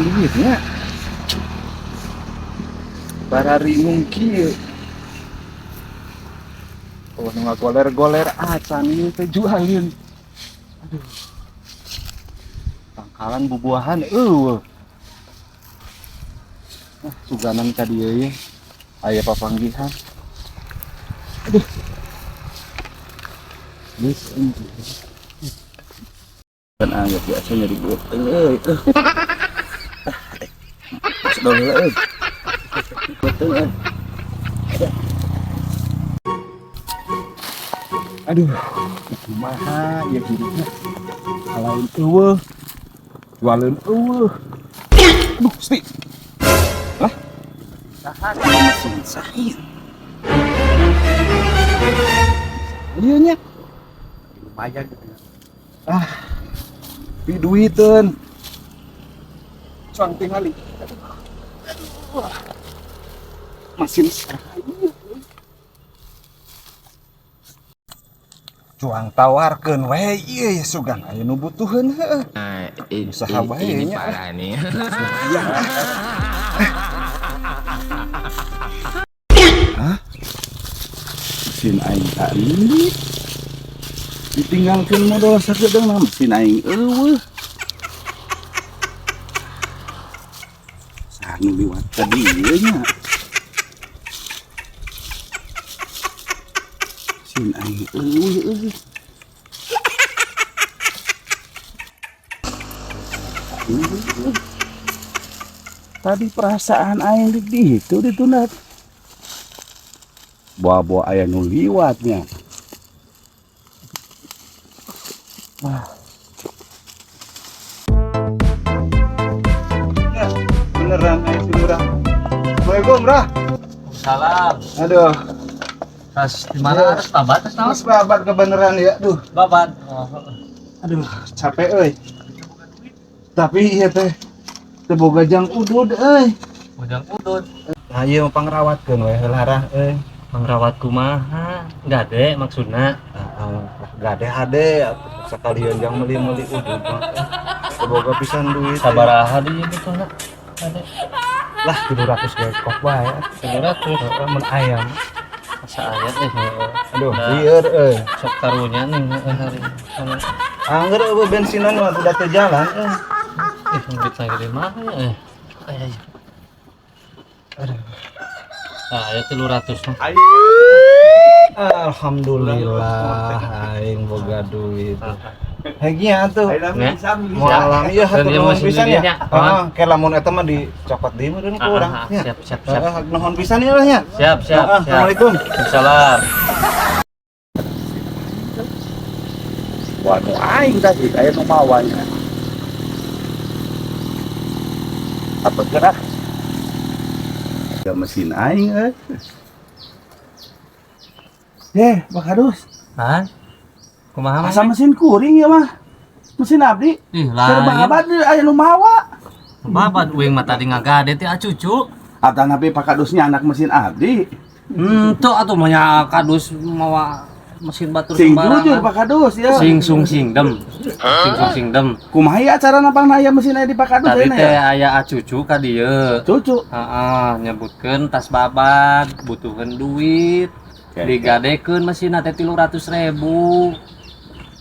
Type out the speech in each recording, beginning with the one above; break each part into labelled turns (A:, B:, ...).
A: pisan duitnya. Barari mungkin. Oh, nu goler-goler acan ieu teh jualin. Aduh. Pangkalan bubuahan eueuh. Nah, suganan ka dieu ye. Aya papanggihan. Aduh. Bis ini. Kan anggap biasanya dibuat euy. Sedol euy. Betul. Aduh, kumaha ya hidupnya. Alain eueuh. Jualin eueuh. Aduh, Sti. Lah. Saha mesin saya. Ieu nya. Lumayan gitu ya. Ah. Di duiteun. Cuang tingali. Aduh. Mesin saya. Cuang tawarkeun we ieu ya sugan aya nu butuheun heueuh. Usaha bae
B: ini
A: nya.
B: parah nih.
A: Hah? Mesin aing tadi ditinggalkeun modal sagedeung mah mesin aing eueuh. Saha nu liwat ka dieu nya. Mesin aing eueuh. Tadi perasaan aing di ditu ditunat. Bawa-bawa aya nu liwatnya. Ah. Ya, beneran aya si Murah. Assalamualaikum, Rah.
B: Salam.
A: Aduh,
B: Tas di mana atas babat tas naon?
A: mas babat kebeneran ya.
B: Babat.
A: Aduh, capek euy. Tapi ieu teh teu boga jang udud euy.
B: Udang udut.
A: Nah, ieu mah pangrawatkeun we heula Rah euy.
B: Mangrawat kumaha? Gade maksudna.
A: Gade hade sakalian yang meuli-meuli udud mah. Teu boga pisan duit.
B: Sabaraha di gitu na. Gade.
A: Lah 300 ge kok bae.
B: 300
A: mun ayam.
B: asa aya
A: Aduh, lieur euy.
B: sok karunya nih hari.
A: Angger eueuh bensinan mah udah teu jalan euy.
B: Duit lagi di mana ya? Aya.
A: Aduh.
B: Ah, aya 300 mah.
A: Alhamdulillah aing boga duit. Hegia atuh.
B: Moal
A: Ieu hatur nuhun pisan ya.
B: ya.
A: Heeh, ke lamun eta mah dicokot deui meureun ku urang.
B: Siap.
A: Nuhun pisan ieu lah nya.
B: Siap.
A: Assalamualaikum.
B: Salam.
A: Waduh aing tadi aya nu mawanya. Apa gerak? Ya mesin aing euy. Pak Hadus.
B: Hah? Kumaha mah?
A: Asa mesin kuring ya mah. Mesin abdi.
B: Ih,
A: Keur
B: lain.
A: babat aya nu mawa.
B: Babat uing mah tadi ngagade teh cucu.
A: Ata nabi Pak Kadusnya anak mesin abdi.
B: Tuh atuh mah nya kadus mawa mesin batur
A: Sing
B: sembarangan.
A: jujur Pak Kadus ya.
B: Sing sung sing dem.
A: Kumaha ieu acara napang aya mesin aya di Pak Kadus
B: Tadi
A: ayeuna
B: teh
A: ya.
B: aya acucu ka dieu.
A: Cucu.
B: Heeh, nyebutkeun tas babat, butuhkeun duit. Digadekeun mesin teh 300.000.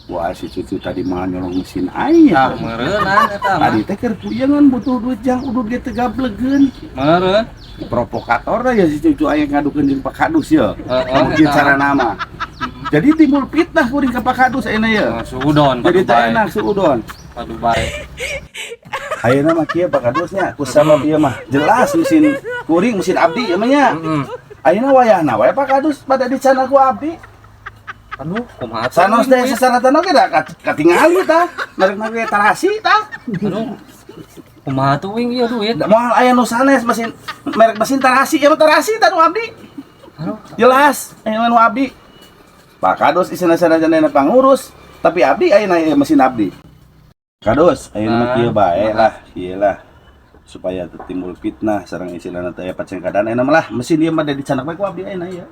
A: Wah si cucu tadi mah nyolong mesin aing
B: Tah
A: ya.
B: meureunnan eta mah.
A: Tadi teh keur puyeungan butuh duit jang udud ge teu gablegeun.
B: Meureun.
A: Provokator ya si cucu aya ngadukeun jeung Pak Kadus ya.
B: Heeh,
A: Mungkin
B: eta.
A: cara nama. Jadi timbul fitnah kuring ka Pak Kadus ayeuna ya.
B: Suudon
A: Jadi teh
B: bae.
A: enak suudon.
B: Padu bae.
A: Ayeuna mah kieu Pak Kadusnya ku sabab ieu mah jelas mesin kuring mesin abdi ieu mah nya.
B: Heeh.
A: Ayeuna wayahna wae Pak Kadus pada dicana ku abdi.
B: Aduh, kumaha
A: Sanos teh sasaratan oge da katingali tah. Merek ge tarasi tah.
B: Aduh. Kumaha tuh wing ieu duit?
A: Da moal aya nu sanes mesin merek mesin tarasi ieu mah tarasi tah nu abdi. Jelas aya nu abdi. Pak Kadus isina sanajan pangurus, tapi abdi ayeuna ieu mesin abdi. Kadus ayeuna mah kieu bae lah, ieu lah. Supaya timbul fitnah sareng istilahna teh aya pacengkadan ayeuna mah lah mesin ieu mah da dicanak bae ku abdi ayeuna ieu.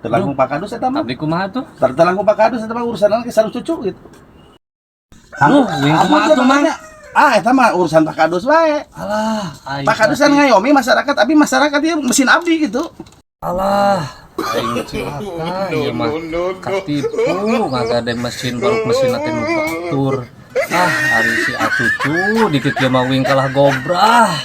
A: Terlangkung Pak Kadus eta mah.
B: Abdi kumaha tuh?
A: Terlangkung Pak Kadus eta mah urusanna ge sareng cucu gitu.
B: Aduh, wing kumaha tuh mang?
A: Eta mah urusan Pak Kadus wae.
B: Alah, aing
A: Pak Kadus kan ngayomi masyarakat, tapi masyarakat dia mesin abdi gitu.
B: alah, aing cilaka ieu mah katipu ngagade mesin baluk mesin teh nu batur. Ah, ari si atutu dikit ge mah wing kalah gobrah.